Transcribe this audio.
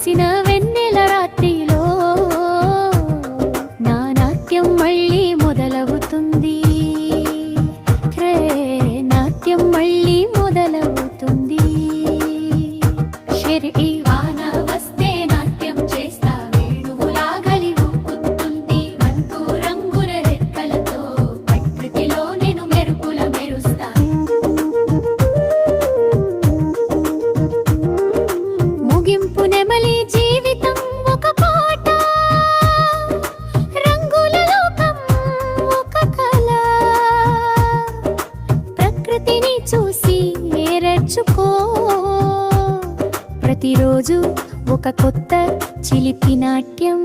వెలిసిన వెన్నెల రాత్రిలో నా నాట్యం మళ్ళీ మొదలవుతుంది. నాట్యం మళ్ళీ మొదలవుతుంది. షిర్ఈ వాన వస్తే నాట్యం చేస్తా, వేణువులా గలి ఊపుతుంది. రంగు రంగుల రెక్కలతో ప్రకృతిలో నేను మెరుపుల మెరుస్తా. ముగింపు నెమలి జీవితం ఒక పాట, రంగుల లోకం ఒక కళ. ప్రకృతిని చూసి నేర్చుకో, ప్రతిరోజు ఒక కొత్త చిలిపి నాట్యం.